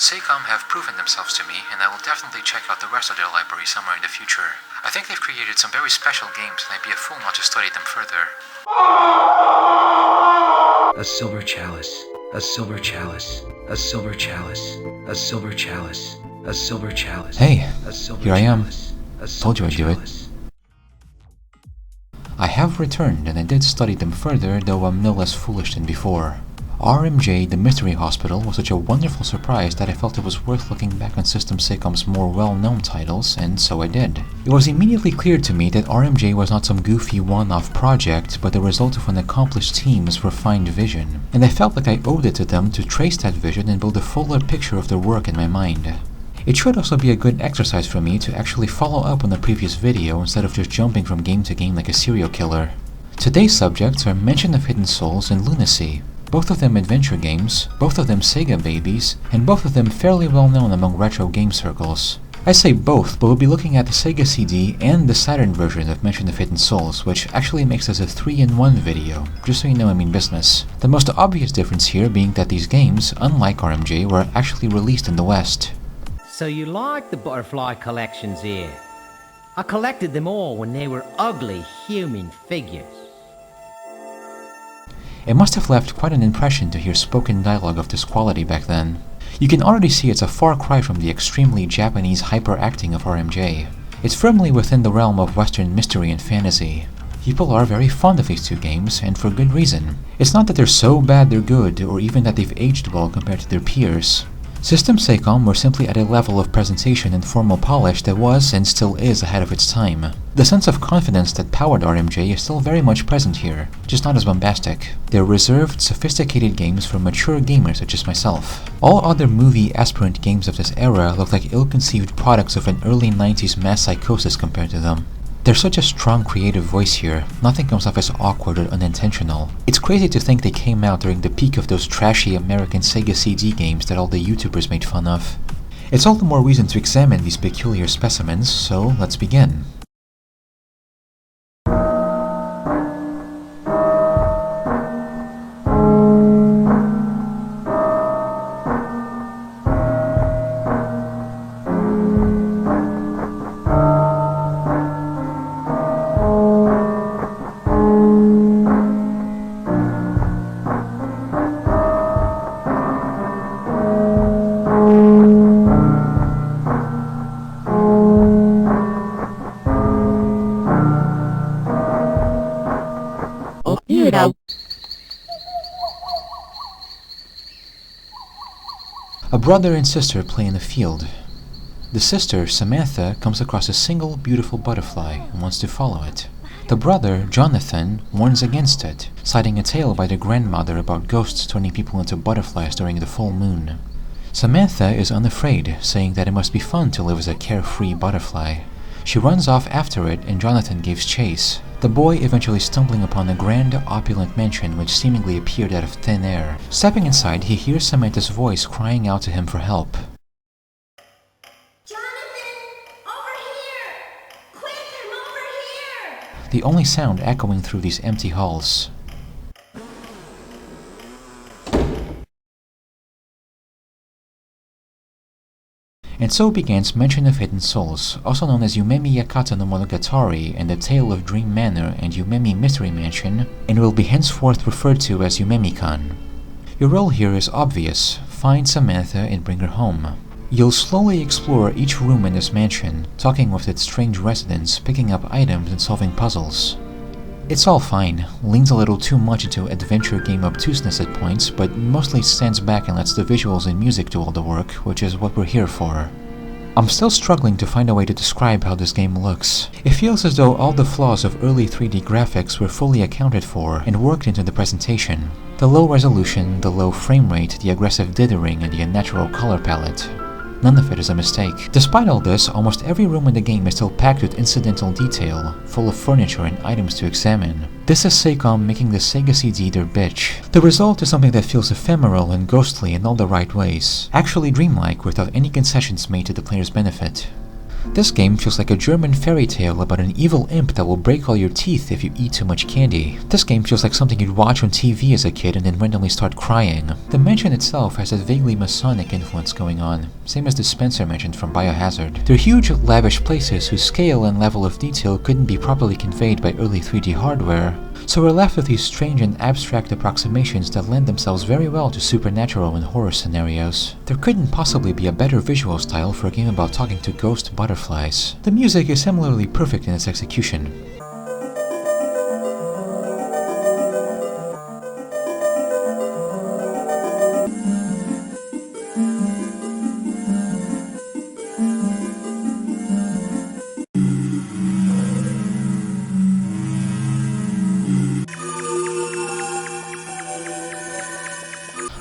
SATURN have proven themselves to me, and I will definitely check out the rest of their library somewhere in the future. I think they've created some very special games, and I'd be a fool not to study them further. A silver chalice, a silver chalice, a silver chalice, a silver chalice, a silver chalice. Hey, here I am. Told you I'd do it. I have returned, and I did study them further, though I'm no less foolish than before. RMJ, the Mystery Hospital, was such a wonderful surprise that I felt it was worth looking back on System Sitcom's more well-known titles, and so I did. It was immediately clear to me that RMJ was not some goofy one-off project, but the result of an accomplished team's refined vision, and I felt like I owed it to them to trace that vision and build a fuller picture of their work in my mind. It should also be a good exercise for me to actually follow up on the previous video instead of just jumping from game to game like a serial killer. Today's subjects are Mention of Hidden Souls and Lunacy. Both of them adventure games, both of them Sega babies, and both of them fairly well known among retro game circles. I say both, but we'll be looking at the Sega CD and the SATURN version of Mention of Hidden Souls, which actually makes this a 3-in-1 video, just so you know I mean business. The most obvious difference here being that these games, unlike RMJ, were actually released in the West. So you like the butterfly collections here? I collected them all when they were ugly human figures. It must have left quite an impression to hear spoken dialogue of this quality back then. You can already see it's a far cry from the extremely Japanese hyper-acting of RMJ. It's firmly within the realm of Western mystery and fantasy. People are very fond of these two games, and for good reason. It's not that they're so bad they're good, or even that they've aged well compared to their peers. System Sitcom were simply at a level of presentation and formal polish that was, and still is, ahead of its time. The sense of confidence that powered RMJ is still very much present here, just not as bombastic. They're reserved, sophisticated games for mature gamers such as myself. All other movie aspirant games of this era look like ill-conceived products of an early 90s mass psychosis compared to them. There's such a strong creative voice here, nothing comes off as awkward or unintentional. It's crazy to think they came out during the peak of those trashy American Sega CD games that all the YouTubers made fun of. It's all the more reason to examine these peculiar specimens, so let's begin. A brother and sister play in a field. The sister, Samantha, comes across a single beautiful butterfly and wants to follow it. The brother, Jonathan, warns against it, citing a tale by the grandmother about ghosts turning people into butterflies during the full moon. Samantha is unafraid, saying that it must be fun to live as a carefree butterfly. She runs off after it and Jonathan gives chase, the boy eventually stumbling upon a grand, opulent mansion which seemingly appeared out of thin air. Stepping inside, he hears Samantha's voice crying out to him for help. Jonathan! Over here! Quick, I'm over here! The only sound echoing through these empty halls. And so begins Mention of Hidden Souls, also known as Yumemi Yakata no Monogatari and the Tale of Dream Manor and Yumemi Mystery Mansion, and will be henceforth referred to as Yumemi-kan. Your role here is obvious: find Samantha and bring her home. You'll slowly explore each room in this mansion, talking with its strange residents, picking up items and solving puzzles. It's all fine, leans a little too much into adventure game obtuseness at points, but mostly stands back and lets the visuals and music do all the work, which is what we're here for. I'm still struggling to find a way to describe how this game looks. It feels as though all the flaws of early 3D graphics were fully accounted for and worked into the presentation. The low resolution, the low frame rate, the aggressive dithering, and the unnatural color palette. None of it is a mistake. Despite all this, almost every room in the game is still packed with incidental detail, full of furniture and items to examine. This is Sacom making the Sega CD their bitch. The result is something that feels ephemeral and ghostly in all the right ways, actually dreamlike without any concessions made to the player's benefit. This game feels like a German fairy tale about an evil imp that will break all your teeth if you eat too much candy. This game feels like something you'd watch on TV as a kid and then randomly start crying. The mansion itself has a vaguely Masonic influence going on, same as the Spencer mansion from Biohazard. They're huge, lavish places whose scale and level of detail couldn't be properly conveyed by early 3D hardware, so we're left with these strange and abstract approximations that lend themselves very well to supernatural and horror scenarios. There couldn't possibly be a better visual style for a game about talking to ghost butterflies. The music is similarly perfect in its execution.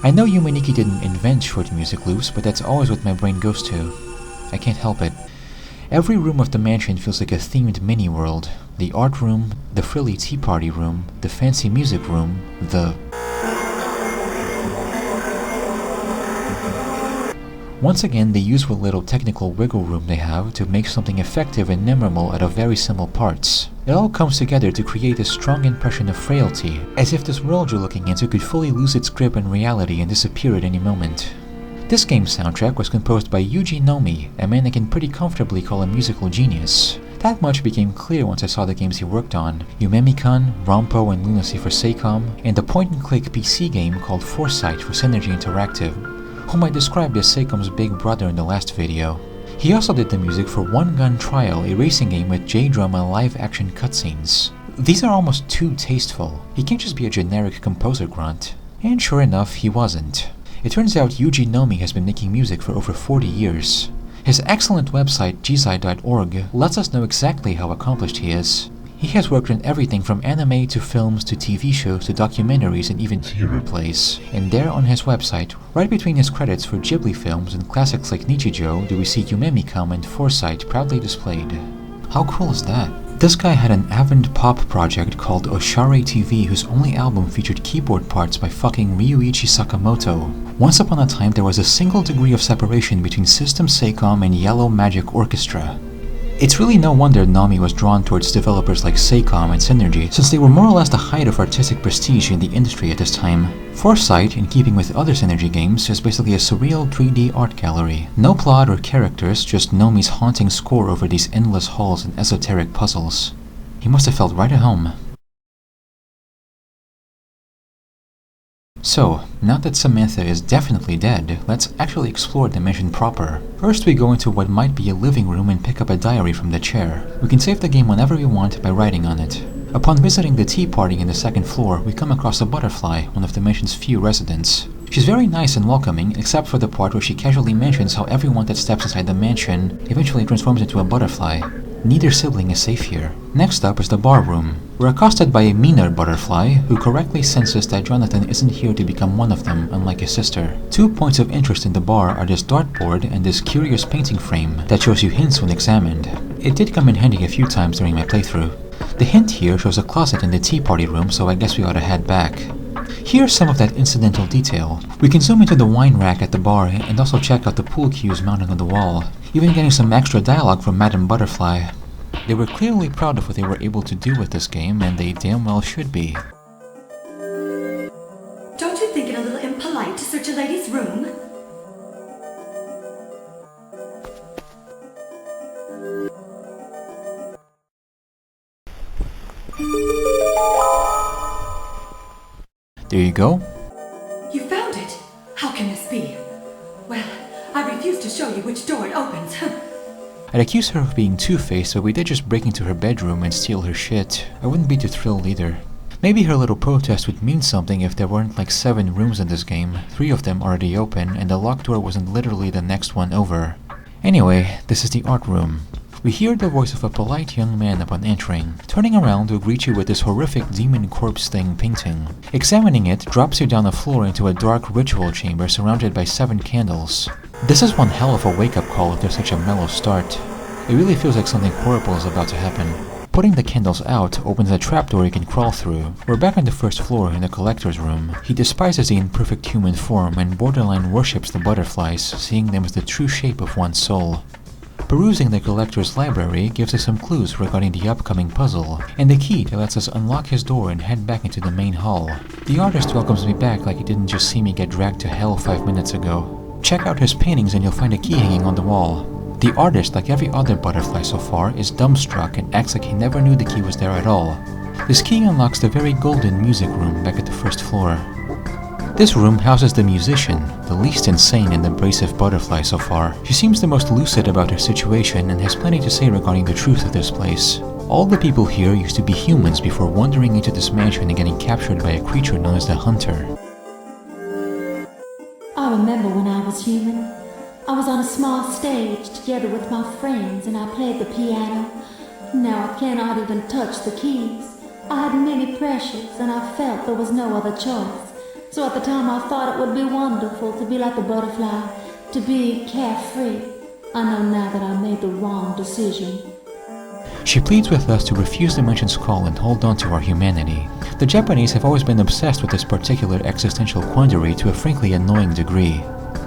I know Yumeniki didn't invent short music loops, but that's always what my brain goes to. I can't help it. Every room of the mansion feels like a themed mini-world. The art room, the frilly tea party room, the fancy music room, the... Once again, they use what little technical wiggle room they have to make something effective and memorable out of very simple parts. It all comes together to create a strong impression of frailty, as if this world you're looking into could fully lose its grip on reality and disappear at any moment. This game's soundtrack was composed by Yuji Nomi, a man I can pretty comfortably call a musical genius. That much became clear once I saw the games he worked on: Yumemi-kan, Rompo and Lunacy for Seicom, and a point-and-click PC game called Foresight for Synergy Interactive, whom I described as Seicom's big brother in the last video. He also did the music for One Gun Trial, a racing game with J-drama live-action cutscenes. These are almost too tasteful. He can't just be a generic composer grunt. And sure enough, he wasn't. It turns out Yuji Nomi has been making music for over 40 years. His excellent website, jizai.org, lets us know exactly how accomplished he is. He has worked on everything from anime to films to TV shows to documentaries and even theater plays. And there on his website, right between his credits for Ghibli films and classics like Nichijou, do we see Yumemi-kan and Foresight proudly displayed. How cool is that? This guy had an avant pop project called Oshare TV, whose only album featured keyboard parts by fucking Ryuichi Sakamoto. Once upon a time, there was a single degree of separation between System Seicom and Yellow Magic Orchestra. It's really no wonder Nomi was drawn towards developers like Seicom and Synergy, since they were more or less the height of artistic prestige in the industry at this time. Foresight, in keeping with other Synergy games, is basically a surreal 3D art gallery. No plot or characters, just Nomi's haunting score over these endless halls and esoteric puzzles. He must have felt right at home. So, now that Samantha is definitely dead, let's actually explore the mansion proper. First we go into what might be a living room and pick up a diary from the chair. We can save the game whenever we want by writing on it. Upon visiting the tea party in the second floor, we come across a butterfly, one of the mansion's few residents. She's very nice and welcoming, except for the part where she casually mentions how everyone that steps inside the mansion eventually transforms into a butterfly. Neither sibling is safe here. Next up is the bar room. We're accosted by a meaner butterfly, who correctly senses that Jonathan isn't here to become one of them, unlike his sister. 2 points of interest in the bar are this dartboard and this curious painting frame that shows you hints when examined. It did come in handy a few times during my playthrough. The hint here shows a closet in the tea party room, so I guess we ought to head back. Here's some of that incidental detail. We can zoom into the wine rack at the bar and also check out the pool cues mounted on the wall, even getting some extra dialogue from Madame Butterfly. They were clearly proud of what they were able to do with this game, and they damn well should be. Don't you think it a little impolite to search a lady's room? There you go. You found it? How can this be? Well, I refuse to show you which door it opens. I'd accuse her of being two-faced, but we did just break into her bedroom and steal her shit. I wouldn't be too thrilled either. Maybe her little protest would mean something if there weren't like 7 rooms in this game, 3 of them already open, and the locked door wasn't literally the next one over. Anyway, this is the art room. We hear the voice of a polite young man upon entering, turning around to greet you with this horrific demon corpse thing painting. Examining it drops you down a floor into a dark ritual chamber surrounded by 7 candles. This is one hell of a wake-up call after such a mellow start. It really feels like something horrible is about to happen. Putting the candles out opens a trapdoor you can crawl through. We're back on the first floor in the collector's room. He despises the imperfect human form and borderline worships the butterflies, seeing them as the true shape of one's soul. Perusing the collector's library gives us some clues regarding the upcoming puzzle, and the key that lets us unlock his door and head back into the main hall. The artist welcomes me back like he didn't just see me get dragged to hell 5 minutes ago. Check out his paintings and you'll find a key hanging on the wall. The artist, like every other butterfly so far, is dumbstruck and acts like he never knew the key was there at all. This key unlocks the very golden music room back at the first floor. This room houses the musician, the least insane and abrasive butterfly so far. She seems the most lucid about her situation and has plenty to say regarding the truth of this place. All the people here used to be humans before wandering into this mansion and getting captured by a creature known as the Hunter. I remember when I was human. I was on a small stage together with my friends and I played the piano. Now I cannot even touch the keys. I had many pressures and I felt there was no other choice. So at the time I thought it would be wonderful to be like the butterfly, to be carefree. I know now that I made the wrong decision. She pleads with us to refuse the Dimension's call and hold on to our humanity. The Japanese have always been obsessed with this particular existential quandary to a frankly annoying degree.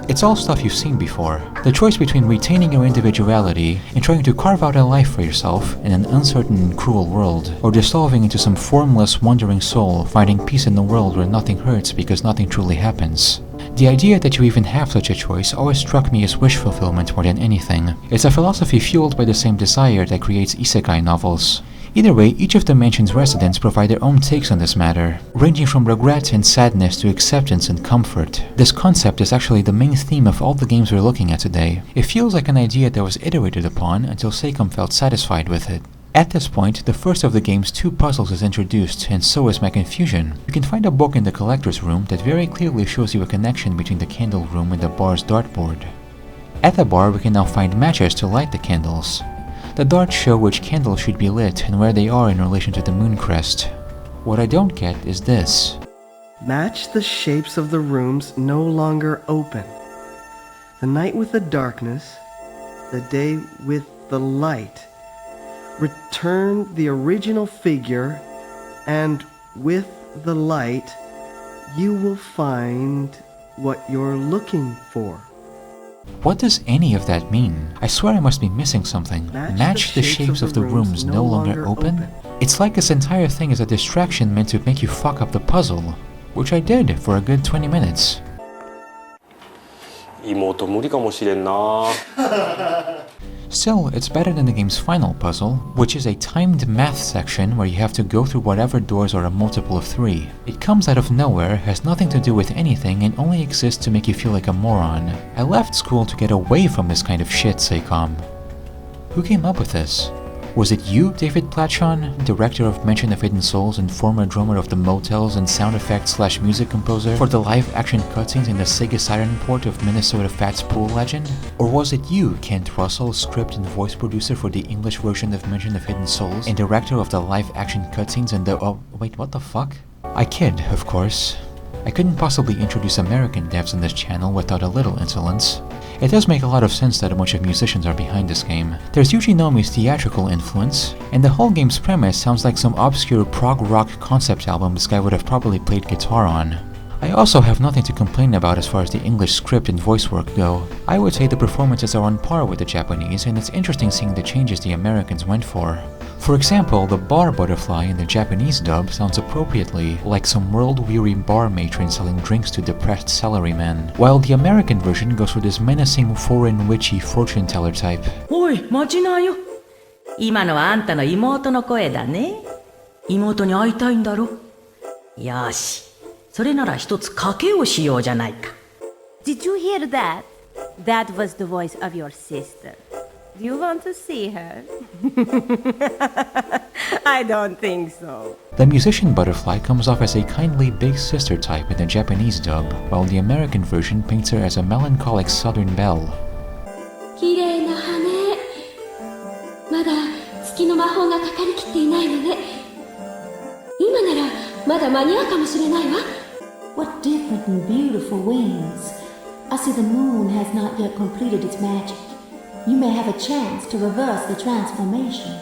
It's all stuff you've seen before. The choice between retaining your individuality and trying to carve out a life for yourself in an uncertain and cruel world, or dissolving into some formless, wandering soul, finding peace in a world where nothing hurts because nothing truly happens. The idea that you even have such a choice always struck me as wish fulfillment more than anything. It's a philosophy fueled by the same desire that creates isekai novels. Either way, each of the mansion's residents provide their own takes on this matter, ranging from regret and sadness to acceptance and comfort. This concept is actually the main theme of all the games we're looking at today. It feels like an idea that was iterated upon until Seikam felt satisfied with it. At this point, the first of the game's 2 puzzles is introduced, and so is my confusion. You can find a book in the collector's room that very clearly shows you a connection between the candle room and the bar's dartboard. At the bar, we can now find matches to light the candles. The darts show which candles should be lit and where they are in relation to the moon crest. What I don't get is this. Match the shapes of the rooms no longer open. The night with the darkness, the day with the light. Return the original figure, and with the light, you will find what you're looking for. What does any of that mean? I swear I must be missing something. Match the shapes of the rooms no longer open? It's like this entire thing is a distraction meant to make you fuck up the puzzle, which I did for a good 20 minutes. 妹無理かもしれんな Still, it's better than the game's final puzzle, which is a timed math section where you have to go through whatever doors are a multiple of 3. It comes out of nowhere, has nothing to do with anything, and only exists to make you feel like a moron. I left school to get away from this kind of shit, Seikam. Who came up with this? Was it you, David Platchon, director of Mention of Hidden Souls and former drummer of the Motels and sound effects / music composer for the live-action cutscenes in the Sega Saturn port of Minnesota Fats Pool Legend? Or was it you, Kent Russell, script and voice producer for the English version of Mention of Hidden Souls and director of the live-action cutscenes and the— oh, wait, what the fuck? I kid, of course. I couldn't possibly introduce American devs on this channel without a little insolence. It does make a lot of sense that a bunch of musicians are behind this game. There's Yuji Nomi's theatrical influence, and the whole game's premise sounds like some obscure prog rock concept album this guy would have probably played guitar on. I also have nothing to complain about as far as the English script and voice work go. I would say the performances are on par with the Japanese, and it's interesting seeing the changes the Americans went for. For example, the bar butterfly in the Japanese dub sounds appropriately like some world-weary bar matron selling drinks to depressed salarymen, while the American version goes for this menacing foreign witchy fortune teller type. おい、待ちなよ。今のはあんたの妹の声だね。妹に会いたいんだろ。よし、それなら一つ賭けをしようじゃないか。Did you hear that? That was the voice of your sister. Do you want to see her? I don't think so. The musician butterfly comes off as a kindly big sister type in the Japanese dub, while the American version paints her as a melancholic southern belle. 綺麗な羽。まだ月の魔法がかかりきっていないのね。今ならまだ間に合うかもしれないわ。What different and beautiful wings. I see the moon has not yet completed its magic. You may have a chance to reverse the transformation.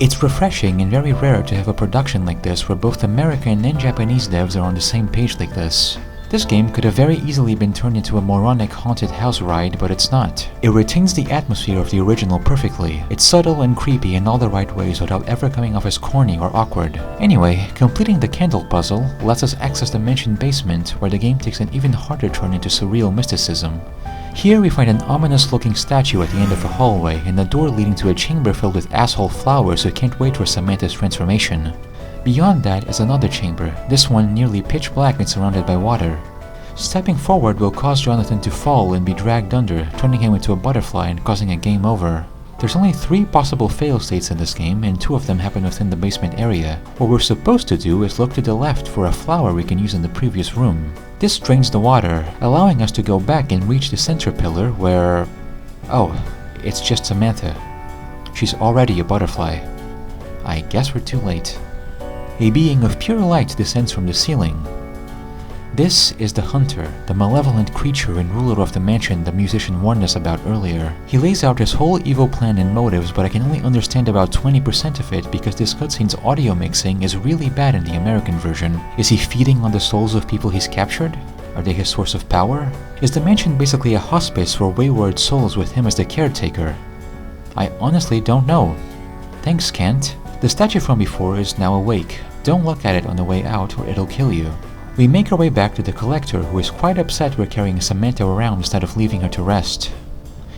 It's refreshing and very rare to have a production like this where both American and Japanese devs are on the same page like this. This game could have very easily been turned into a moronic haunted house ride, but it's not. It retains the atmosphere of the original perfectly. It's subtle and creepy in all the right ways without ever coming off as corny or awkward. Anyway, completing the candle puzzle lets us access the mansion basement, where the game takes an even harder turn into surreal mysticism. Here we find an ominous looking statue at the end of a hallway and a door leading to a chamber filled with asshole flowers who can't wait for Samantha's transformation. Beyond that is another chamber, this one nearly pitch black and surrounded by water. Stepping forward will cause Jonathan to fall and be dragged under, turning him into a butterfly and causing a game over. There's only 3 possible fail states in this game, and 2 of them happen within the basement area. What we're supposed to do is look to the left for a flower we can use in the previous room. This drains the water, allowing us to go back and reach the center pillar where... oh, it's just Samantha. She's already a butterfly. I guess we're too late. A being of pure light descends from the ceiling. This is the Hunter, the malevolent creature and ruler of the mansion the musician warned us about earlier. He lays out his whole evil plan and motives, but I can only understand about 20% of it because this cutscene's audio mixing is really bad in the American version. Is he feeding on the souls of people he's captured? Are they his source of power? Is the mansion basically a hospice for wayward souls with him as the caretaker? I honestly don't know. Thanks, Kent. The statue from before is now awake. Don't look at it on the way out or it'll kill you. We make our way back to the collector, who is quite upset we're carrying Samantha around instead of leaving her to rest.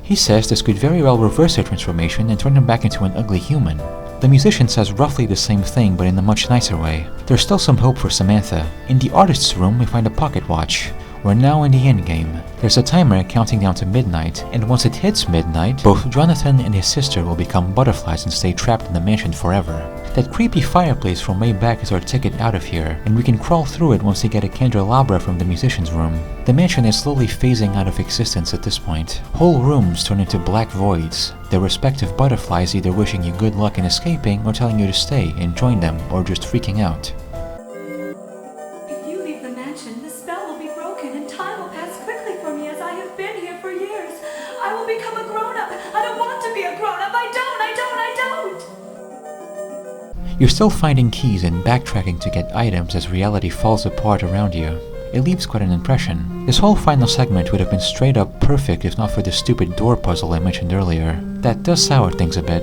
He says this could very well reverse her transformation and turn him back into an ugly human. The musician says roughly the same thing, but in a much nicer way. There's still some hope for Samantha. In the artist's room, we find a pocket watch. We're now in the endgame. There's a timer counting down to midnight, and once it hits midnight, both Jonathan and his sister will become butterflies and stay trapped in the mansion forever. That creepy fireplace from way back is our ticket out of here, and we can crawl through it once we get a candelabra from the musician's room. The mansion is slowly phasing out of existence at this point. Whole rooms turn into black voids, their respective butterflies either wishing you good luck in escaping or telling you to stay and join them, or just freaking out. If you leave the mansion, the spell will be broken and time will pass quickly for me as I have been here for years. I will become a grown-up. I don't want to be a grown-up. I don't. You're still finding keys and backtracking to get items as reality falls apart around you. It leaves quite an impression. This whole final segment would have been straight up perfect if not for the stupid door puzzle I mentioned earlier. That does sour things a bit.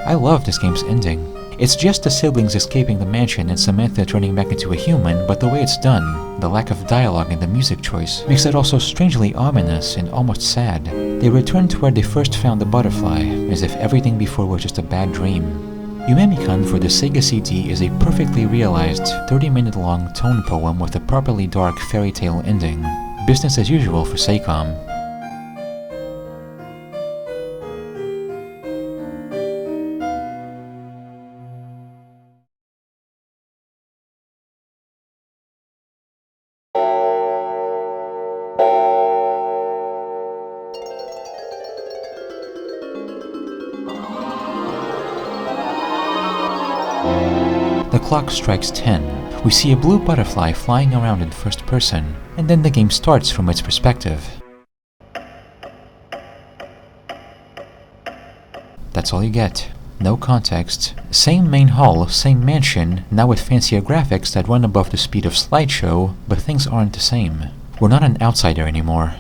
I love this game's ending. It's just the siblings escaping the mansion and Samantha turning back into a human, but the way it's done, the lack of dialogue and the music choice, makes it also strangely ominous and almost sad. They return to where they first found the butterfly, as if everything before was just a bad dream. Yumemi-kun for the Sega CD is a perfectly realized 30-minute long tone poem with a properly dark fairy tale ending. Business as usual for Seicom. The clock strikes 10. We see a blue butterfly flying around in first person, and then the game starts from its perspective. That's all you get. No context. Same main hall, same mansion, now with fancier graphics that run above the speed of slideshow, but things aren't the same. We're not an outsider anymore.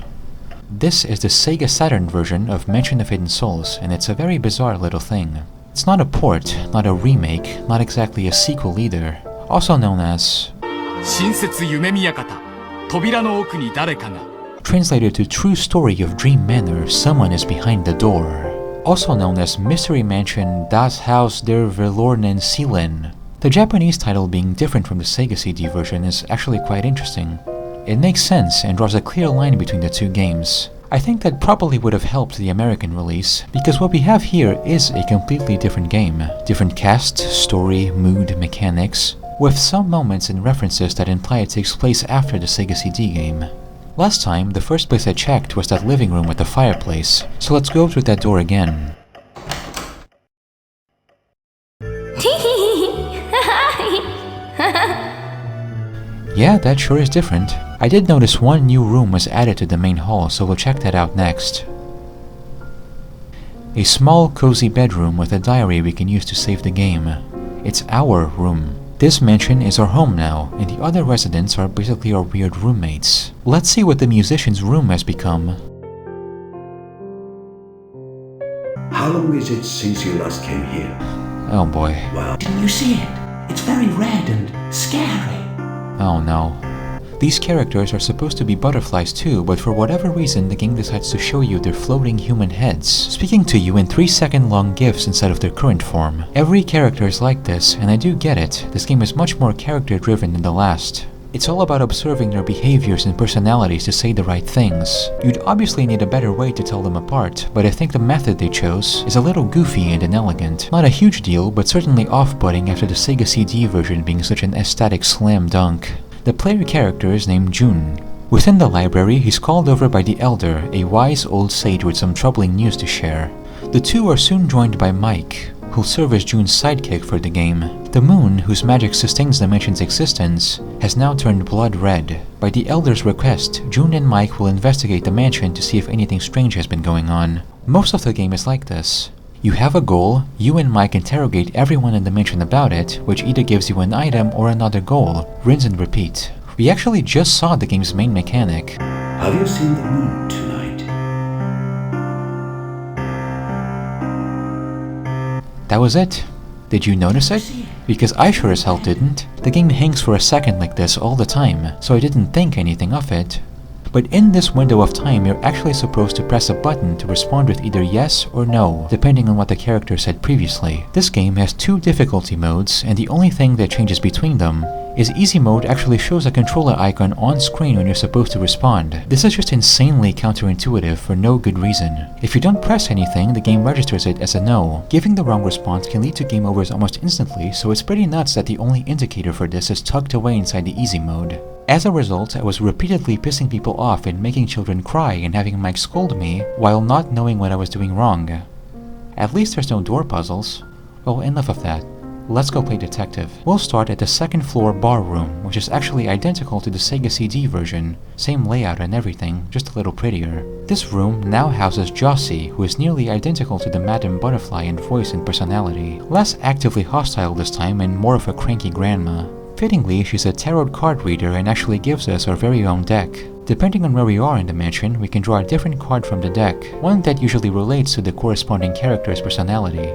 This is the Sega SATURN version of Mansion of Hidden Souls, and it's a very bizarre little thing. It's not a port, not a remake, not exactly a sequel either. Also known as... translated to True Story of Dream Manor, Someone is Behind the Door. Also known as Mystery Mansion Das Haus der Verlorenen Seelen. The Japanese title being different from the Sega CD version is actually quite interesting. It makes sense and draws a clear line between the two games. I think that probably would have helped the American release, because what we have here is a completely different game. Different cast, story, mood, mechanics, with some moments and references that imply it takes place after the Sega CD game. Last time, the first place I checked was that living room with the fireplace, so let's go through that door again. Yeah, that sure is different. I did notice one new room was added to the main hall, so we'll check that out next. A small, cozy bedroom with a diary we can use to save the game. It's our room. This mansion is our home now, and the other residents are basically our weird roommates. Let's see what the musician's room has become. How long is it since you last came here? Oh boy. Well, Didn't you see it? It's very red and scary. Oh no. These characters are supposed to be butterflies too, but for whatever reason the game decides to show you their floating human heads, speaking to you in 3-second long GIFs instead of their current form. Every character is like this, and I do get it. This game is much more character driven than the last. It's all about observing their behaviors and personalities to say the right things. You'd obviously need a better way to tell them apart, but I think the method they chose is a little goofy and inelegant. Not a huge deal, but certainly off-putting after the Sega CD version being such an aesthetic slam dunk. The player character is named Jun. Within the library, he's called over by the Elder, a wise old sage with some troubling news to share. The two are soon joined by Mike, who'll serve as Jun's sidekick for the game. The moon, whose magic sustains the mansion's existence, has now turned blood red. By the Elder's request, Jun and Mike will investigate the mansion to see if anything strange has been going on. Most of the game is like this. You have a goal, you and Mike interrogate everyone in the mansion about it, which either gives you an item or another goal, rinse and repeat. We actually just saw the game's main mechanic. have you seen the moon tonight? That was it. Did you notice it? Because I sure as hell didn't. The game hangs for a second like this all the time, so I didn't think anything of it. But in this window of time, you're actually supposed to press a button to respond with either yes or no, depending on what the character said previously. This game has 2 difficulty modes, and the only thing that changes between them is easy mode actually shows a controller icon on screen when you're supposed to respond. This is just insanely counterintuitive for no good reason. If you don't press anything, the game registers it as a no. Giving the wrong response can lead to game overs almost instantly, so it's pretty nuts that the only indicator for this is tucked away inside the easy mode. As a result, I was repeatedly pissing people off and making children cry and having Mike scold me while not knowing what I was doing wrong. At least there's no door puzzles. Well, enough of that. Let's go play detective. We'll start at the 2nd floor bar room, which is actually identical to the Sega CD version. Same layout and everything, just a little prettier. This room now houses Jossie, who is nearly identical to the Madame Butterfly in voice and personality. Less actively hostile this time and more of a cranky grandma. Fittingly, she's a tarot card reader and actually gives us our very own deck. Depending on where we are in the mansion, we can draw a different card from the deck, one that usually relates to the corresponding character's personality.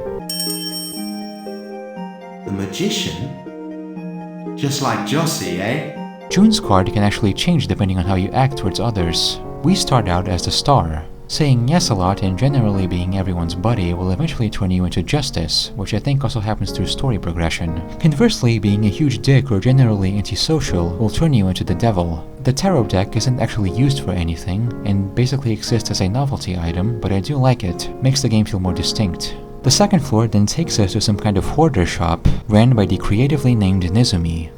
The magician? Just like Jossie, eh? Jun's card can actually change depending on how you act towards others. We start out as the star. Saying yes a lot and generally being everyone's buddy will eventually turn you into Justice, which I think also happens through story progression. Conversely, being a huge dick or generally antisocial will turn you into the Devil. The tarot deck isn't actually used for anything, and basically exists as a novelty item, but I do like it. Makes the game feel more distinct. The 2nd floor then takes us to some kind of hoarder shop, ran by the creatively named Nizumi.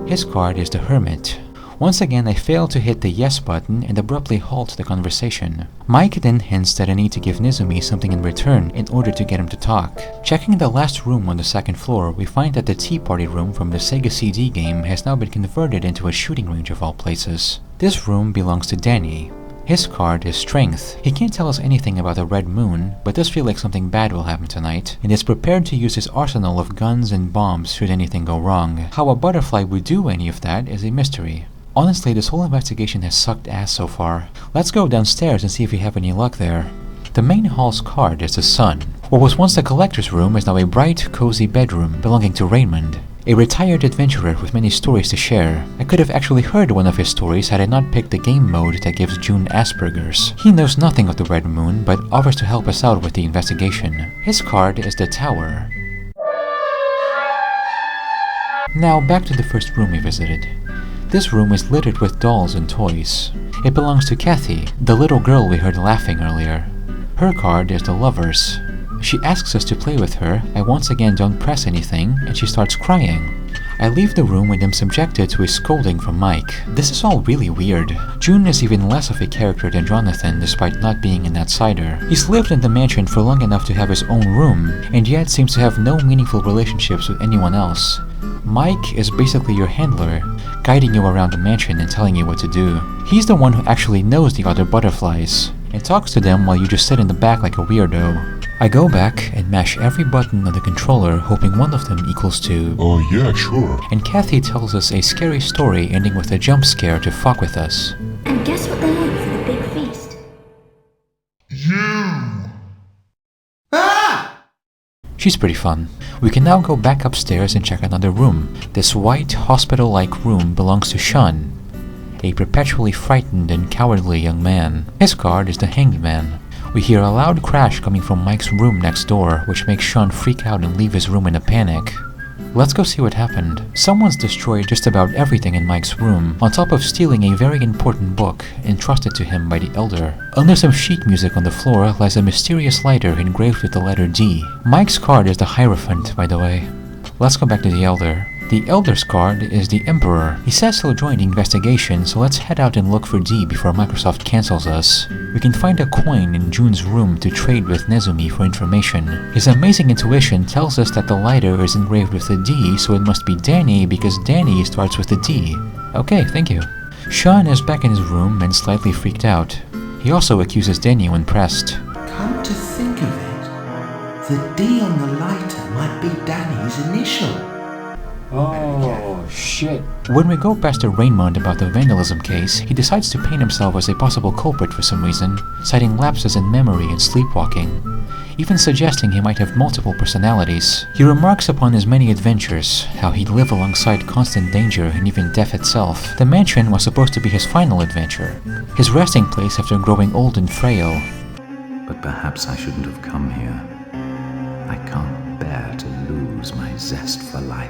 His card is the Hermit. Once again, I fail to hit the yes button and abruptly halt the conversation. Mike then hints that I need to give Nizumi something in return in order to get him to talk. Checking the last room on the 2nd floor, we find that the Tea Party room from the Sega CD game has now been converted into a shooting range of all places. This room belongs to Danny. His card is Strength. He can't tell us anything about the Red Moon, but does feel like something bad will happen tonight, and is prepared to use his arsenal of guns and bombs should anything go wrong. How a butterfly would do any of that is a mystery. Honestly, this whole investigation has sucked ass so far. Let's go downstairs and see if we have any luck there. The main hall's card is the Sun. What was once the collector's room is now a bright, cozy bedroom belonging to Raymond, a retired adventurer with many stories to share. I could have actually heard one of his stories had I not picked the game mode that gives Jun Asperger's. He knows nothing of the Red Moon, but offers to help us out with the investigation. His card is the Tower. Now back to the first room we visited. This room is littered with dolls and toys. It belongs to Kathy, the little girl we heard laughing earlier. Her card is the Lovers. She asks us to play with her, I once again don't press anything, and she starts crying. I leave the room with him subjected to a scolding from Mike. This is all really weird. Jun is even less of a character than Jonathan despite not being an outsider. He's lived in the mansion for long enough to have his own room, and yet seems to have no meaningful relationships with anyone else. Mike is basically your handler, guiding you around the mansion and telling you what to do. He's the one who actually knows the other butterflies, and talks to them while you just sit in the back like a weirdo. I go back and mash every button on the controller, hoping one of them equals to... Oh yeah, sure. And Kathy tells us a scary story ending with a jump scare to fuck with us. And guess what they ate for the big feast? You! Ah! She's pretty fun. We can now go back upstairs and check another room. This white, hospital-like room belongs to Sean, a perpetually frightened and cowardly young man. His guard is the Hanged Man. We hear a loud crash coming from Mike's room next door, which makes Sean freak out and leave his room in a panic. Let's go see what happened. Someone's destroyed just about everything in Mike's room, on top of stealing a very important book entrusted to him by the Elder. Under some sheet music on the floor lies a mysterious lighter engraved with the letter D. Mike's card is the Hierophant, by the way. Let's go back to the Elder. The Elder's card is the Emperor. He says he'll join the investigation, so let's head out and look for D before Microsoft cancels us. We can find a coin in Jun's room to trade with Nezumi for information. His amazing intuition tells us that the lighter is engraved with a D, so it must be Danny because Danny starts with a D. Okay, thank you. Sean is back in his room and slightly freaked out. He also accuses Danny when pressed. Come to think of it, the D on the lighter might be Danny's initial. Oh, shit. When we go past to Raymond about the vandalism case, he decides to paint himself as a possible culprit for some reason, citing lapses in memory and sleepwalking, even suggesting he might have multiple personalities. He remarks upon his many adventures, how he'd live alongside constant danger and even death itself. The mansion was supposed to be his final adventure, his resting place after growing old and frail. But perhaps I shouldn't have come here. I can't bear to lose my zest for life.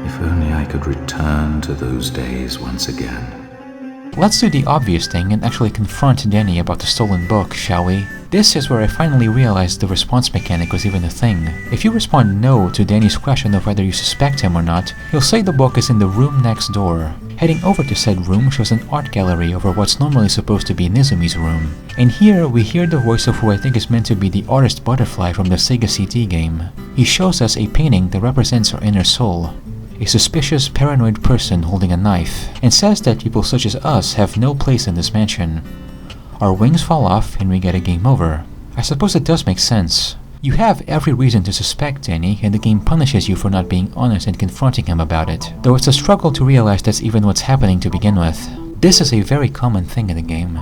If only I could return to those days once again. Let's do the obvious thing and actually confront Danny about the stolen book, shall we? This is where I finally realized the response mechanic was even a thing. If you respond no to Danny's question of whether you suspect him or not, he'll say the book is in the room next door. Heading over to said room shows an art gallery over what's normally supposed to be Nezumi's room. And here we hear the voice of who I think is meant to be the artist Butterfly from the Sega CD game. He shows us a painting that represents our inner soul, a suspicious, paranoid person holding a knife, and says that people such as us have no place in this mansion. Our wings fall off and we get a game over. I suppose it does make sense. You have every reason to suspect Danny, and the game punishes you for not being honest and confronting him about it, though it's a struggle to realize that's even what's happening to begin with. This is a very common thing in the game.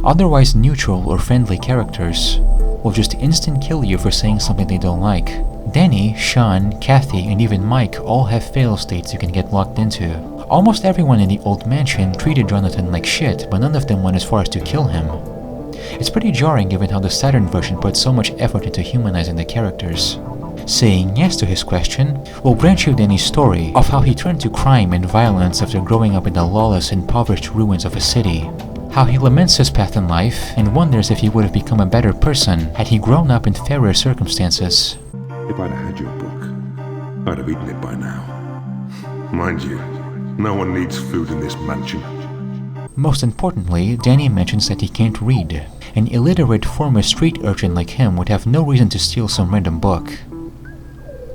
Otherwise neutral or friendly characters will just instant kill you for saying something they don't like. Danny, Sean, Kathy, and even Mike all have fail states you can get locked into. Almost everyone in the old mansion treated Jonathan like shit, but none of them went as far as to kill him. It's pretty jarring given how the Saturn version put so much effort into humanizing the characters. Saying yes to his question will grant you Danny's story of how he turned to crime and violence after growing up in the lawless, impoverished ruins of a city. How he laments his path in life and wonders if he would have become a better person had he grown up in fairer circumstances. If I'd had your book, I'd have eaten it by now. Mind you, no one needs food in this mansion. Most importantly, Danny mentions that he can't read. An illiterate former street urchin like him would have no reason to steal some random book.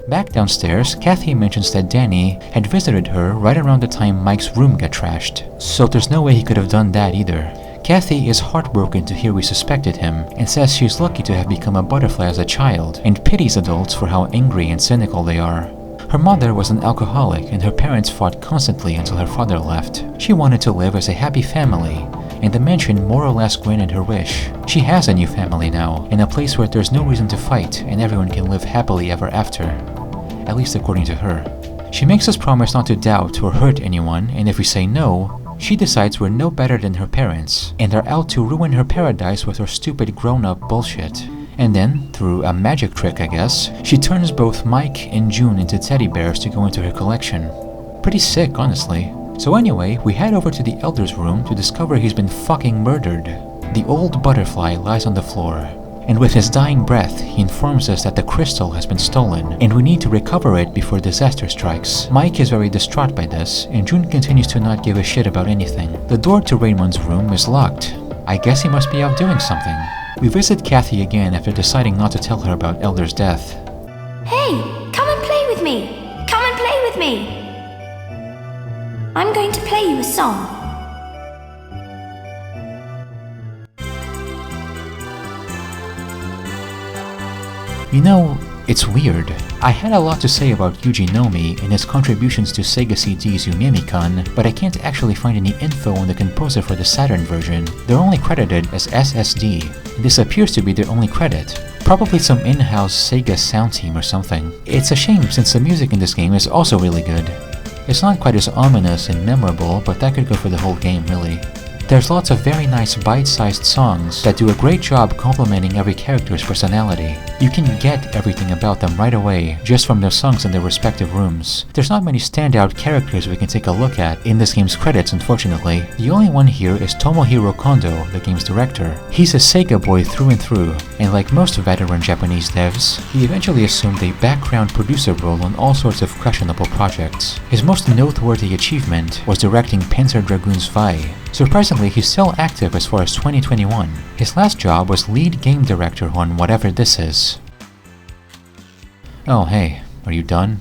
Back downstairs, Kathy mentions that Danny had visited her right around the time Mike's room got trashed, so there's no way he could have done that either. Kathy is heartbroken to hear we suspected him, and says she's lucky to have become a butterfly as a child, and pities adults for how angry and cynical they are. Her mother was an alcoholic, and her parents fought constantly until her father left. She wanted to live as a happy family, and the mansion more or less granted her wish. She has a new family now, in a place where there's no reason to fight, and everyone can live happily ever after. At least according to her. She makes us promise not to doubt or hurt anyone, and if we say no, she decides we're no better than her parents, and are out to ruin her paradise with her stupid grown-up bullshit. And then, through a magic trick I guess, she turns both Mike and June into teddy bears to go into her collection. Pretty sick, honestly. So anyway, we head over to the Elder's room to discover he's been fucking murdered. The old butterfly lies on the floor, and with his dying breath, he informs us that the crystal has been stolen, and we need to recover it before disaster strikes. Mike is very distraught by this, and June continues to not give a shit about anything. The door to Raymond's room is locked. I guess he must be out doing something. We visit Kathy again after deciding not to tell her about Elder's death. Hey, come and play with me! Come and play with me! I'm going to play you a song. You know, it's weird. I had a lot to say about Yuji Nomi and his contributions to Sega CD's Yumemi-kan, but I can't actually find any info on the composer for the Saturn version. They're only credited as SSD. This appears to be their only credit. Probably some in-house Sega sound team or something. It's a shame since the music in this game is also really good. It's not quite as ominous and memorable, but that could go for the whole game really. There's lots of very nice bite-sized songs that do a great job complementing every character's personality. You can get everything about them right away, just from their songs in their respective rooms. There's not many standout characters we can take a look at in this game's credits, unfortunately. The only one here is Tomohiro Kondo, the game's director. He's a Sega boy through and through, and like most veteran Japanese devs, he eventually assumed a background producer role on all sorts of questionable projects. His most noteworthy achievement was directing Panzer Dragoon II. Surprisingly, he's still active as far as 2021. His last job was lead game director on whatever this is. Oh hey, are you done?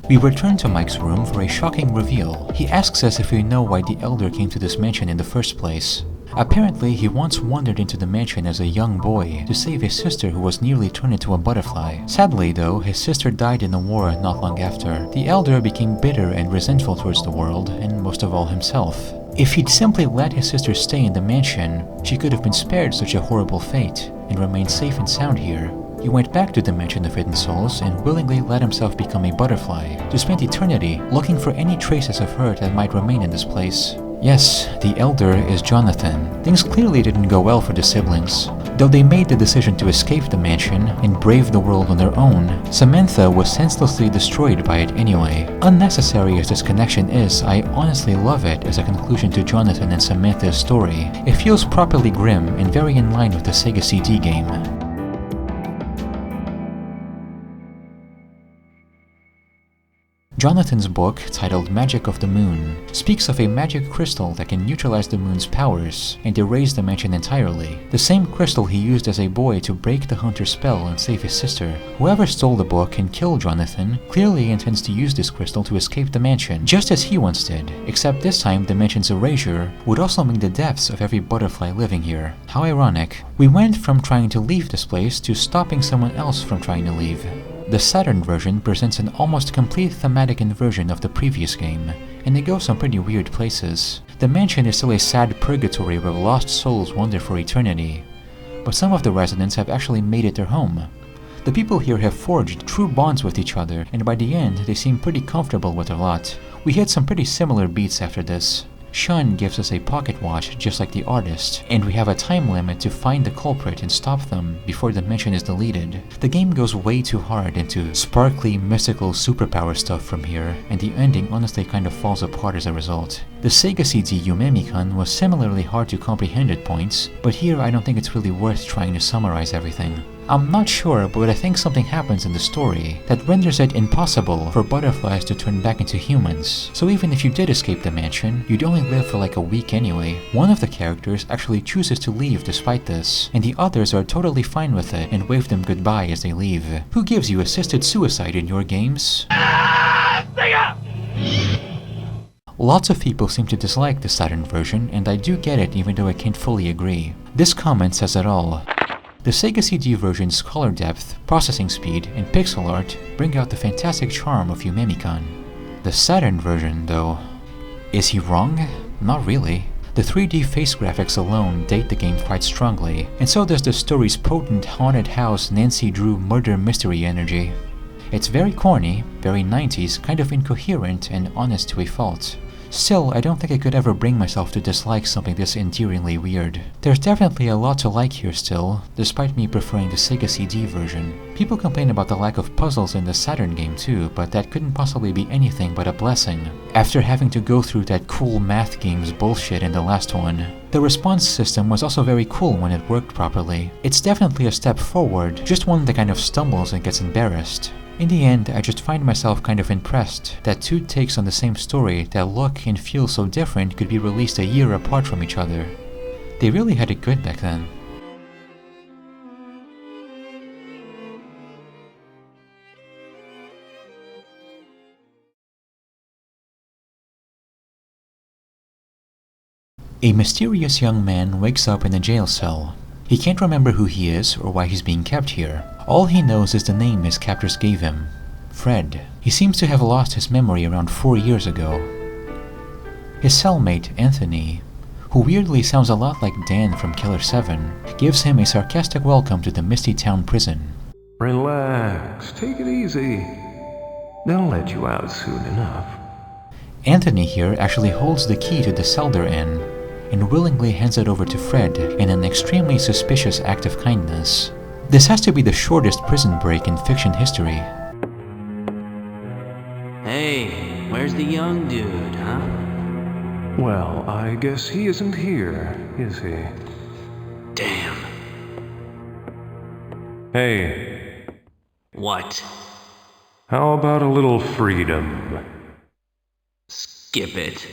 We return to Mike's room for a shocking reveal. He asks us if we know why the Elder came to this mansion in the first place. Apparently, he once wandered into the mansion as a young boy to save his sister who was nearly turned into a butterfly. Sadly though, his sister died in a war not long after. The Elder became bitter and resentful towards the world, and most of all himself. If he'd simply let his sister stay in the mansion, she could have been spared such a horrible fate, and remained safe and sound here. He went back to the Mansion of Hidden Souls and willingly let himself become a butterfly, to spend eternity looking for any traces of her that might remain in this place. Yes, the Elder is Jonathan. Things clearly didn't go well for the siblings. Though they made the decision to escape the mansion and brave the world on their own, Samantha was senselessly destroyed by it anyway. Unnecessary as this connection is, I honestly love it as a conclusion to Jonathan and Samantha's story. It feels properly grim and very in line with the Sega CD game. Jonathan's book, titled Magic of the Moon, speaks of a magic crystal that can neutralize the moon's powers and erase the mansion entirely. The same crystal he used as a boy to break the hunter's spell and save his sister. Whoever stole the book and killed Jonathan clearly intends to use this crystal to escape the mansion, just as he once did, except this time the mansion's erasure would also mean the deaths of every butterfly living here. How ironic. We went from trying to leave this place to stopping someone else from trying to leave. The Saturn version presents an almost complete thematic inversion of the previous game, and they go some pretty weird places. The mansion is still a sad purgatory where lost souls wander for eternity, but some of the residents have actually made it their home. The people here have forged true bonds with each other, and by the end they seem pretty comfortable with their lot. We hit some pretty similar beats after this. Sean gives us a pocket watch just like the artist, and we have a time limit to find the culprit and stop them before the mission is deleted. The game goes way too hard into sparkly, mystical superpower stuff from here, and the ending honestly kind of falls apart as a result. The Sega CD Yumemi-kan was similarly hard to comprehend at points, but here I don't think it's really worth trying to summarize everything. I'm not sure, but I think something happens in the story that renders it impossible for butterflies to turn back into humans. So even if you did escape the mansion, you'd only live for like a week anyway. One of the characters actually chooses to leave despite this, and the others are totally fine with it and wave them goodbye as they leave. Who gives you assisted suicide in your games? Lots of people seem to dislike the Saturn version, and I do get it even though I can't fully agree. This comment says it all. The Sega CD version's color depth, processing speed, and pixel art bring out the fantastic charm of Yumemi-kan. The Saturn version, though... Is he wrong? Not really. The 3D face graphics alone date the game quite strongly, and so does the story's potent haunted house Nancy Drew murder mystery energy. It's very corny, very 90s, kind of incoherent, and honest to a fault. Still, I don't think I could ever bring myself to dislike something this endearingly weird. There's definitely a lot to like here still, despite me preferring the Sega CD version. People complain about the lack of puzzles in the Saturn game too, but that couldn't possibly be anything but a blessing, after having to go through that cool math games bullshit in the last one. The response system was also very cool when it worked properly. It's definitely a step forward, just one that kind of stumbles and gets embarrassed. In the end, I just find myself kind of impressed that two takes on the same story that look and feel so different could be released a year apart from each other. They really had it good back then. A mysterious young man wakes up in a jail cell. He can't remember who he is or why he's being kept here. All he knows is the name his captors gave him, Fred. He seems to have lost his memory around 4 years ago. His cellmate, Anthony, who weirdly sounds a lot like Dan from Killer 7, gives him a sarcastic welcome to the Misty Town prison. Relax, take it easy. They'll let you out soon enough. Anthony here actually holds the key to the cell they're in, and willingly hands it over to Fred in an extremely suspicious act of kindness. This has to be the shortest prison break in fiction history. Hey, where's the young dude, huh? Well, I guess he isn't here, is he? Damn. Hey. What? How about a little freedom? Skip it.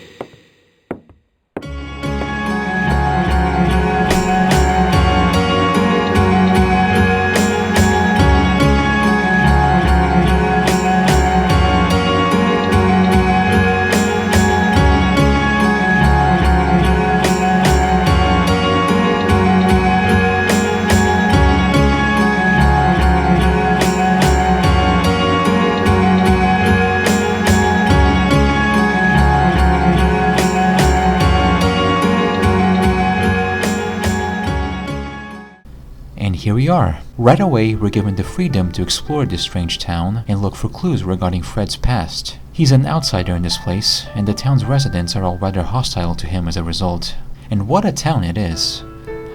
Here we are. Right away, we're given the freedom to explore this strange town and look for clues regarding Fred's past. He's an outsider in this place, and the town's residents are all rather hostile to him as a result. And what a town it is!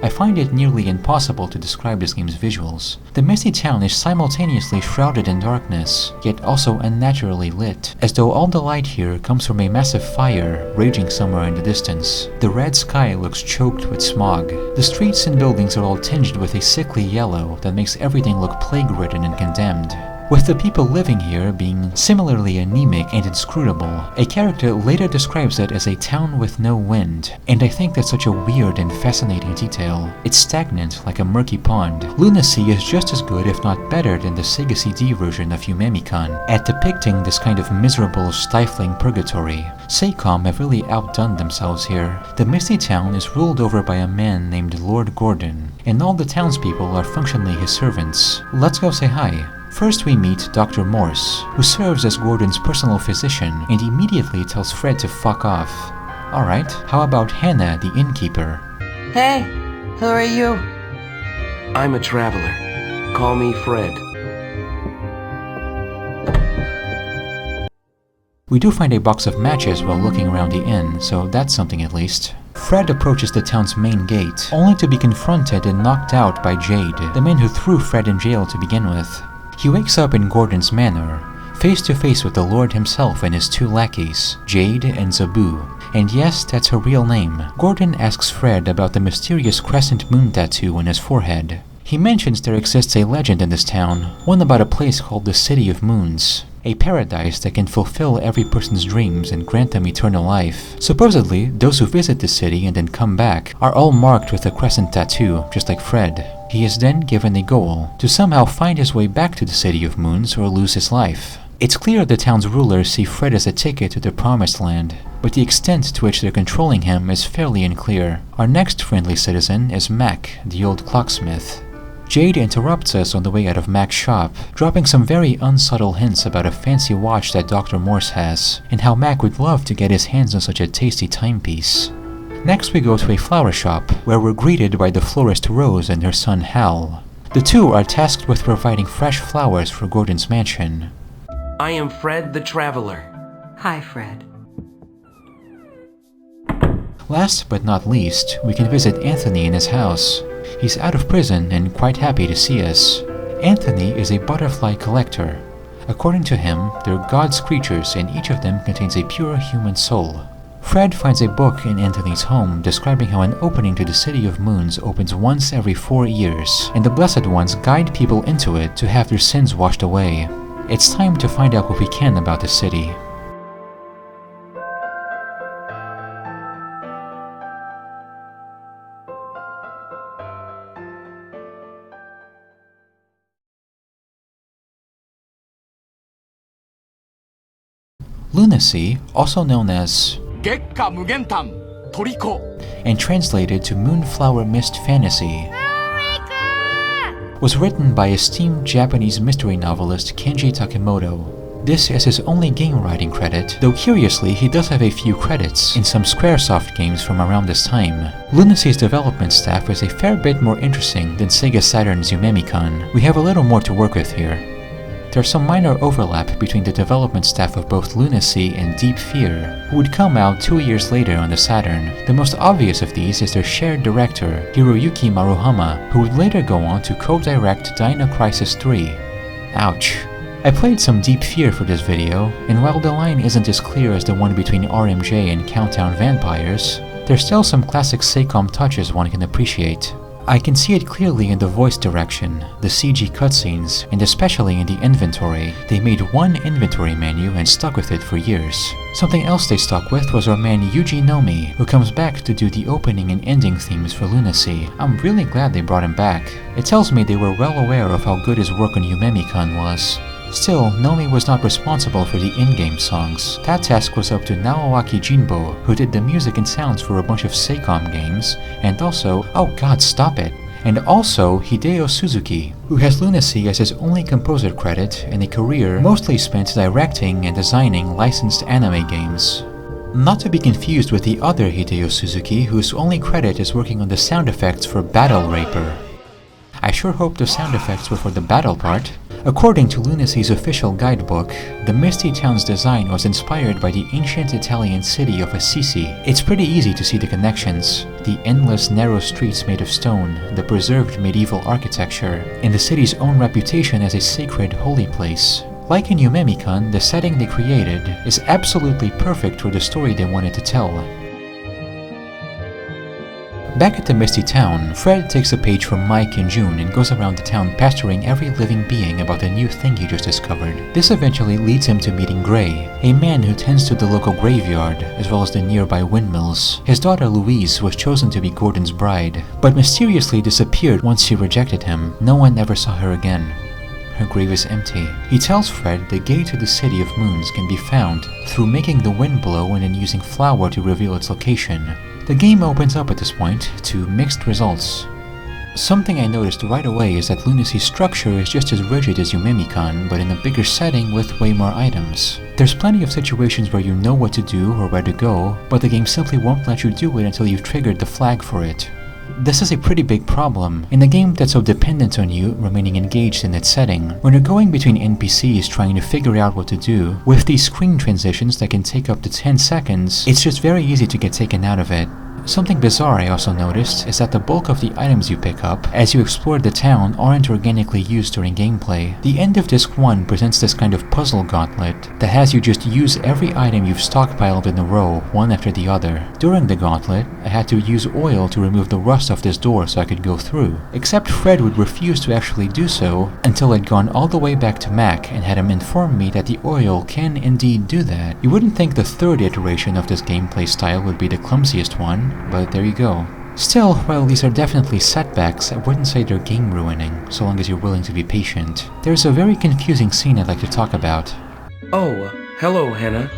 I find it nearly impossible to describe this game's visuals. The misty town is simultaneously shrouded in darkness, yet also unnaturally lit, as though all the light here comes from a massive fire raging somewhere in the distance. The red sky looks choked with smog. The streets and buildings are all tinged with a sickly yellow that makes everything look plague-ridden and condemned, with the people living here being similarly anemic and inscrutable. A character later describes it as a town with no wind, and I think that's such a weird and fascinating detail. It's stagnant like a murky pond. Lunacy is just as good if not better than the Sega CD version of Yumemi-kan at depicting this kind of miserable, stifling purgatory. Seicom have really outdone themselves here. The misty town is ruled over by a man named Lord Gordon, and all the townspeople are functionally his servants. Let's go say hi. First we meet Dr. Morse, who serves as Gordon's personal physician and immediately tells Fred to fuck off. Alright, how about Hannah, the innkeeper? Hey, who are you? I'm a traveler. Call me Fred. We do find a box of matches while looking around the inn, so that's something at least. Fred approaches the town's main gate, only to be confronted and knocked out by Jade, the man who threw Fred in jail to begin with. He wakes up in Gordon's manor, face to face with the Lord himself and his two lackeys, Jade and Zabu. And yes, that's her real name. Gordon asks Fred about the mysterious crescent moon tattoo on his forehead. He mentions there exists a legend in this town, one about a place called the City of Moons, a paradise that can fulfill every person's dreams and grant them eternal life. Supposedly, those who visit the city and then come back are all marked with a crescent tattoo, just like Fred. He is then given a goal, to somehow find his way back to the City of Moons or lose his life. It's clear the town's rulers see Fred as a ticket to the Promised Land, but the extent to which they're controlling him is fairly unclear. Our next friendly citizen is Mac, the old clocksmith. Jade interrupts us on the way out of Mac's shop, dropping some very unsubtle hints about a fancy watch that Dr. Morse has, and how Mac would love to get his hands on such a tasty timepiece. Next we go to a flower shop, where we're greeted by the florist Rose and her son Hal. The two are tasked with providing fresh flowers for Gordon's mansion. I am Fred the Traveler. Hi, Fred. Last but not least, we can visit Anthony in his house. He's out of prison and quite happy to see us. Anthony is a butterfly collector. According to him, they're God's creatures and each of them contains a pure human soul. Fred finds a book in Anthony's home describing how an opening to the City of Moons opens once every 4 years, and the Blessed Ones guide people into it to have their sins washed away. It's time to find out what we can about the city. Lunacy, also known as and translated to Moonflower Mist Fantasy, was written by esteemed Japanese mystery novelist Kenji Takemoto. This is his only game writing credit, though curiously he does have a few credits in some Squaresoft games from around this time. Lunacy's development staff is a fair bit more interesting than Sega Saturn's Yumemi-kan. We have a little more to work with here. There's some minor overlap between the development staff of both Lunacy and Deep Fear, who would come out 2 years later on the Saturn. The most obvious of these is their shared director, Hiroyuki Maruhama, who would later go on to co-direct Dino Crisis 3. Ouch. I played some Deep Fear for this video, and while the line isn't as clear as the one between RMJ and Countdown Vampires, there's still some classic SATURN touches one can appreciate. I can see it clearly in the voice direction, the CG cutscenes, and especially in the inventory. They made one inventory menu and stuck with it for years. Something else they stuck with was our man Yuji Nomi, who comes back to do the opening and ending themes for Lunacy. I'm really glad they brought him back. It tells me they were well aware of how good his work on Yumemi-kan was. Still, Nomi was not responsible for the in-game songs. That task was up to Naoaki Jinbo, who did the music and sounds for a bunch of Seicom games, and also, oh god, stop it, and also Hideo Suzuki, who has Lunacy as his only composer credit and a career mostly spent directing and designing licensed anime games. Not to be confused with the other Hideo Suzuki, whose only credit is working on the sound effects for Battle Raper. I sure hope the sound effects were for the battle part. According to Lunacy's official guidebook, the Misty Town's design was inspired by the ancient Italian city of Assisi. It's pretty easy to see the connections. The endless narrow streets made of stone, the preserved medieval architecture, and the city's own reputation as a sacred holy place. Like in Yumemi-kan, the setting they created is absolutely perfect for the story they wanted to tell. Back at the Misty Town, Fred takes a page from Mike and June and goes around the town pestering every living being about the new thing he just discovered. This eventually leads him to meeting Gray, a man who tends to the local graveyard, as well as the nearby windmills. His daughter Louise was chosen to be Gordon's bride, but mysteriously disappeared once she rejected him. No one ever saw her again. Her grave is empty. He tells Fred the gate to the City of Moons can be found through making the wind blow and then using flour to reveal its location. The game opens up at this point to mixed results. Something I noticed right away is that Lunacy's structure is just as rigid as Yumemi-kan, but in a bigger setting with way more items. There's plenty of situations where you know what to do or where to go, but the game simply won't let you do it until you've triggered the flag for it. This is a pretty big problem in a game that's so dependent on you remaining engaged in its setting. When you're going between NPCs trying to figure out what to do, with these screen transitions that can take up to 10 seconds, it's just very easy to get taken out of it. Something bizarre I also noticed is that the bulk of the items you pick up as you explore the town aren't organically used during gameplay. The end of Disc 1 presents this kind of puzzle gauntlet that has you just use every item you've stockpiled in a row, one after the other. During the gauntlet, I had to use oil to remove the rust off this door so I could go through, except Fred would refuse to actually do so until I'd gone all the way back to Mac and had him inform me that the oil can indeed do that. You wouldn't think the third iteration of this gameplay style would be the clumsiest one, but there you go. Still, while these are definitely setbacks, I wouldn't say they're game ruining, so long as you're willing to be patient. There's a very confusing scene I'd like to talk about. Oh, hello, Hannah.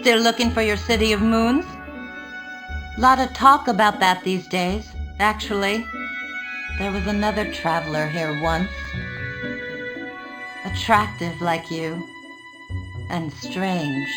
Still looking for your City of Moons? Lot of talk about that these days, actually. There was another traveler here once. Attractive like you. And strange.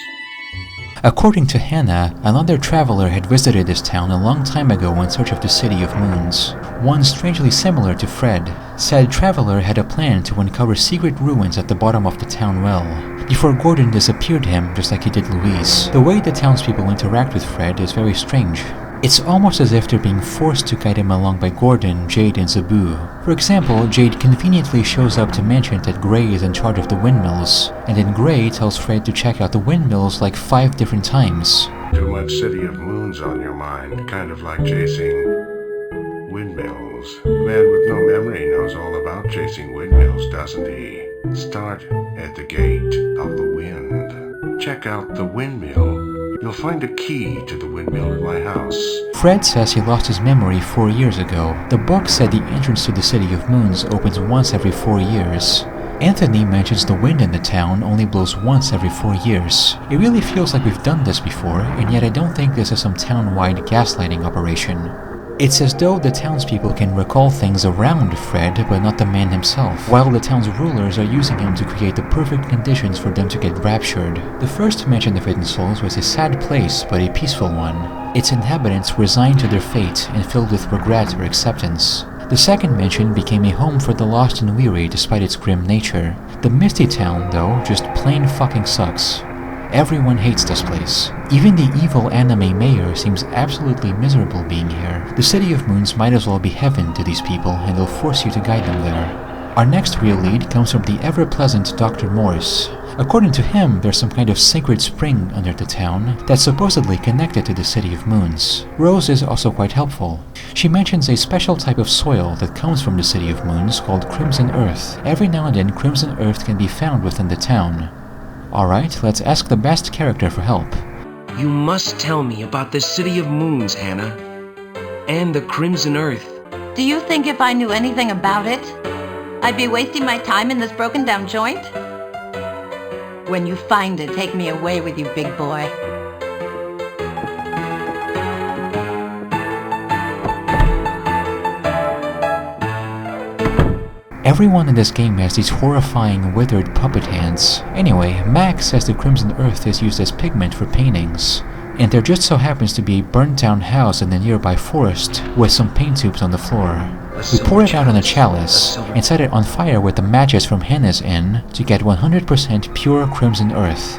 According to Hannah, another traveler had visited this town a long time ago in search of the City of Moons. One strangely similar to Fred. Said traveler had a plan to uncover secret ruins at the bottom of the town well, before Gordon disappeared him just like he did Louise. The way the townspeople interact with Fred is very strange. It's almost as if they're being forced to guide him along by Gordon, Jade, and Zabu. For example, Jade conveniently shows up to mention that Gray is in charge of the windmills, and then Gray tells Fred to check out the windmills like 5 different times. Too much City of Moons on your mind, kind of like chasing windmills. A man with no memory knows all about chasing windmills, doesn't he? Start at the gate of the wind. Check out the windmill. You'll find a key to the windmill in my house. Fred says he lost his memory 4 years ago. The book said the entrance to the City of Moons opens once every 4 years. Anthony mentions the wind in the town only blows once every 4 years. It really feels like we've done this before, and yet I don't think this is some town-wide gaslighting operation. It's as though the townspeople can recall things around Fred, but not the man himself, while the town's rulers are using him to create the perfect conditions for them to get raptured. The first mention of Hidden Souls was a sad place, but a peaceful one. Its inhabitants resigned to their fate and filled with regret or acceptance. The second mention became a home for the lost and weary despite its grim nature. The Misty Town, though, just plain fucking sucks. Everyone hates this place. Even the evil anime mayor seems absolutely miserable being here. The City of Moons might as well be heaven to these people, and they'll force you to guide them there. Our next real lead comes from the ever-pleasant Dr. Morse. According to him, there's some kind of sacred spring under the town that's supposedly connected to the City of Moons. Rose is also quite helpful. She mentions a special type of soil that comes from the City of Moons called Crimson Earth. Every now and then, Crimson Earth can be found within the town. Alright, let's ask the best character for help. You must tell me about the City of Moons, Hannah. And the Crimson Earth. Do you think if I knew anything about it, I'd be wasting my time in this broken down joint? When you find it, take me away with you, big boy. Everyone in this game has these horrifying withered puppet hands. Anyway, Max says the Crimson Earth is used as pigment for paintings. And there just so happens to be a burnt down house in the nearby forest with some paint tubes on the floor. We pour it out on a chalice and set it on fire with the matches from Hannah's inn to get 100% pure Crimson Earth.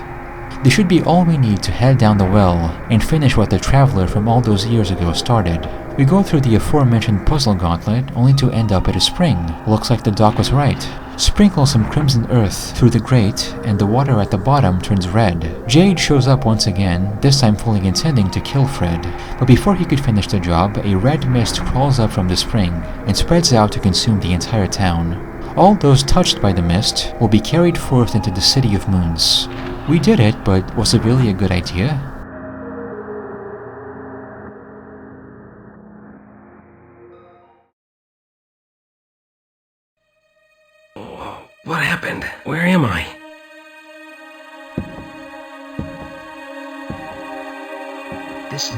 This should be all we need to head down the well and finish what the traveler from all those years ago started. We go through the aforementioned puzzle gauntlet only to end up at a spring. Looks like the doc was right. Sprinkle some Crimson Earth through the grate and the water at the bottom turns red. Jade shows up once again, this time fully intending to kill Fred. But before he could finish the job, a red mist crawls up from the spring and spreads out to consume the entire town. All those touched by the mist will be carried forth into the City of Moons. We did it, but was it really a good idea? What happened? Where am I? This...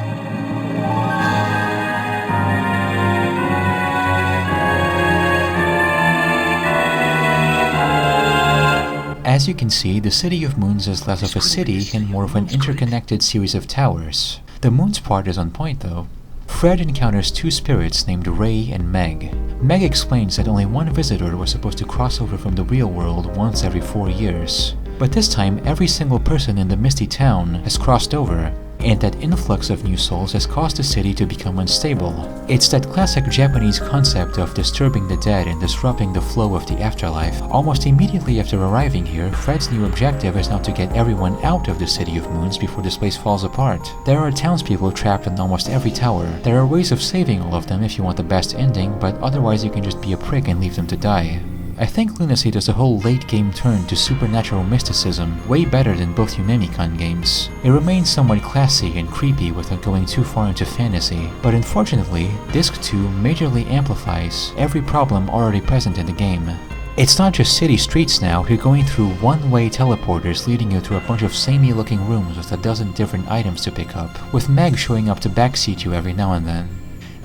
As you can see, the City of Moons is less of a city and more of an interconnected series of towers. The Moons part is on point though. Fred encounters two spirits named Ray and Meg. Meg explains that only one visitor was supposed to cross over from the real world once every 4 years. But this time, every single person in the Misty Town has crossed over, and that influx of new souls has caused the city to become unstable. It's that classic Japanese concept of disturbing the dead and disrupting the flow of the afterlife. Almost immediately after arriving here, Fred's new objective is now to get everyone out of the City of Moons before this place falls apart. There are townspeople trapped in almost every tower. There are ways of saving all of them if you want the best ending, but otherwise you can just be a prick and leave them to die. I think Lunacy does a whole late-game turn to supernatural mysticism way better than both Yumemi-kan games. It remains somewhat classy and creepy without going too far into fantasy, but unfortunately, Disc 2 majorly amplifies every problem already present in the game. It's not just city streets now, you're going through one-way teleporters leading you through a bunch of samey-looking rooms with a dozen different items to pick up, with Meg showing up to backseat you every now and then.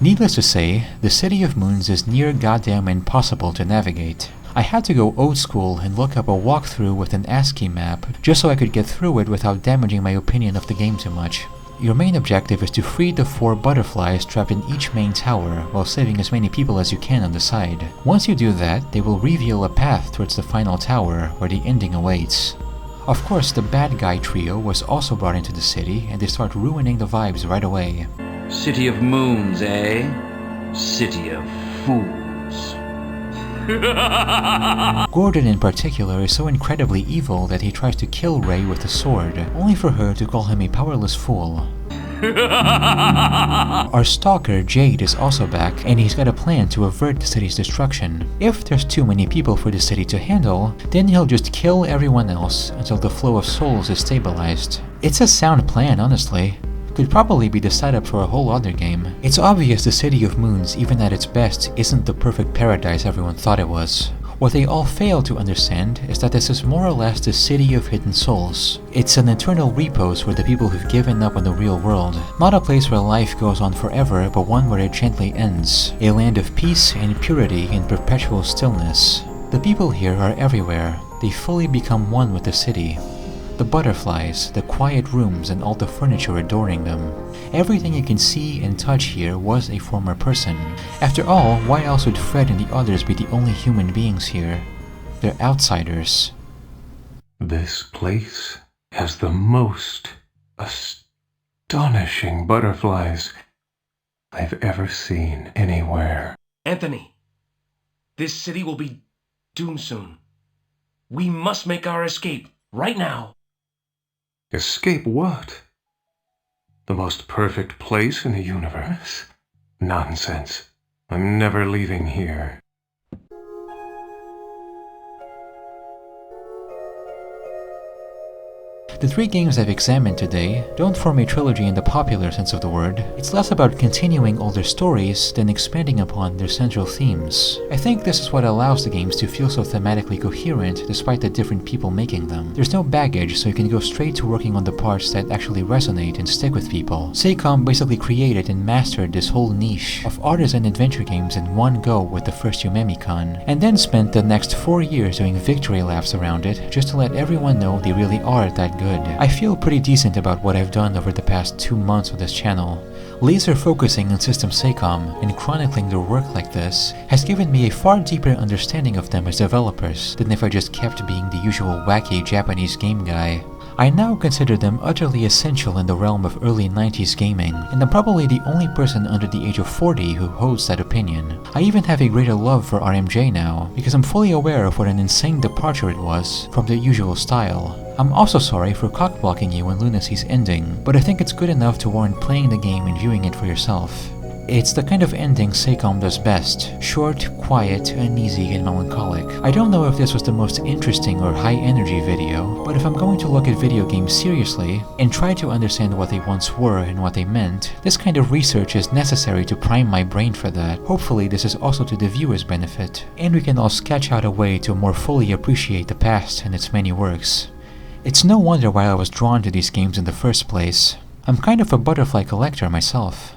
Needless to say, the City of Moons is near goddamn impossible to navigate. I had to go old school and look up a walkthrough with an ASCII map just so I could get through it without damaging my opinion of the game too much. Your main objective is to free the 4 butterflies trapped in each main tower while saving as many people as you can on the side. Once you do that, they will reveal a path towards the final tower where the ending awaits. Of course, the bad guy trio was also brought into the city and they start ruining the vibes right away. City of Moons, eh? City of Fools. Gordon in particular is so incredibly evil that he tries to kill Ray with a sword, only for her to call him a powerless fool. Our stalker Jade is also back, and he's got a plan to avert the city's destruction. If there's too many people for the city to handle, then he'll just kill everyone else until the flow of souls is stabilized. It's a sound plan, honestly. Could probably be the setup for a whole other game. It's obvious the City of Moons, even at its best, isn't the perfect paradise everyone thought it was. What they all fail to understand is that this is more or less the City of Hidden Souls. It's an eternal repose for the people who've given up on the real world. Not a place where life goes on forever, but one where it gently ends. A land of peace and purity in perpetual stillness. The people here are everywhere. They fully become one with the city. The butterflies, the quiet rooms, and all the furniture adorning them. Everything you can see and touch here was a former person. After all, why else would Fred and the others be the only human beings here? They're outsiders. This place has the most astonishing butterflies I've ever seen anywhere. Anthony, this city will be doomed soon. We must make our escape right now. Escape what? The most perfect place in the universe? Nonsense. I'm never leaving here. The three games I've examined today don't form a trilogy in the popular sense of the word. It's less about continuing older stories than expanding upon their central themes. I think this is what allows the games to feel so thematically coherent despite the different people making them. There's no baggage, so you can go straight to working on the parts that actually resonate and stick with people. SATURN basically created and mastered this whole niche of artisan adventure games in one go with the first Yumemi-Con, and then spent the next 4 years doing victory laps around it just to let everyone know they really are that good. I feel pretty decent about what I've done over the past 2 months on this channel. Laser focusing on System SATURN and chronicling their work like this has given me a far deeper understanding of them as developers than if I just kept being the usual wacky Japanese game guy. I now consider them utterly essential in the realm of early 90s gaming, and I'm probably the only person under the age of 40 who holds that opinion. I even have a greater love for RMJ now, because I'm fully aware of what an insane departure it was from their usual style. I'm also sorry for cockblocking you on Lunacy's ending, but I think it's good enough to warrant playing the game and viewing it for yourself. It's the kind of ending SATURN does best. Short, quiet, uneasy, and melancholic. I don't know if this was the most interesting or high-energy video, but if I'm going to look at video games seriously and try to understand what they once were and what they meant, this kind of research is necessary to prime my brain for that. Hopefully this is also to the viewer's benefit, and we can all sketch out a way to more fully appreciate the past and its many works. It's no wonder why I was drawn to these games in the first place. I'm kind of a butterfly collector myself.